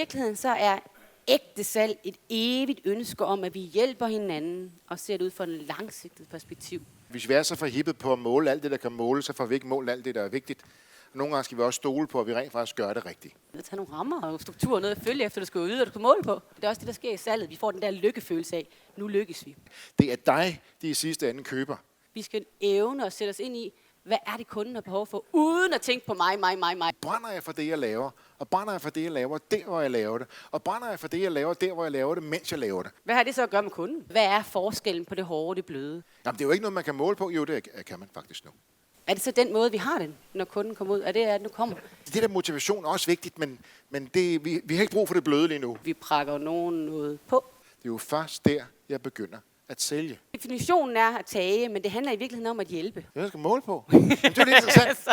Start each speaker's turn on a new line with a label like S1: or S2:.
S1: virkeligheden så er ægte salg et evigt ønske om, at vi hjælper hinanden og ser det ud fra en langsigtet perspektiv.
S2: Hvis vi er så forhippet på at måle alt det, der kan måle, så får vi ikke målt alt det, der er vigtigt. Nogle gange skal vi også stole på, at vi rent faktisk gør det rigtigt.
S1: At tage nogle rammer og strukturer noget at følge efter, du skal vide, hvad du kan måle på. Det er også det, der sker i salget. Vi får den der lykkefølelse af, nu lykkes vi.
S2: Det er dig, de i sidste ende køber.
S1: Vi skal evne at sætte os ind i, hvad er det, kunden har behov for, uden at tænke på mig.
S2: Brænder jeg for det, jeg laver? Og brænder jeg for det, jeg laver, der hvor jeg laver det? Og brænder jeg for det, jeg laver, der hvor jeg laver det, mens jeg laver det?
S1: Hvad har det så at gøre med kunden? Hvad er forskellen på det hårde og det bløde?
S2: Jamen, det er jo ikke noget, man kan måle på. Jo, det kan man faktisk nu.
S1: Er det så den måde, vi har den, når kunden kommer ud? Er det, at nu kommer?
S2: Det der motivation er også vigtigt, men det, vi har ikke brug for det bløde lige nu.
S1: Vi prakker nogen noget på.
S2: Det er jo først der, jeg begynder at sælge.
S1: Definitionen er at tage, men det handler i virkeligheden om at hjælpe.
S2: Det er jeg skal måle på. Men det er jo lidt interessant.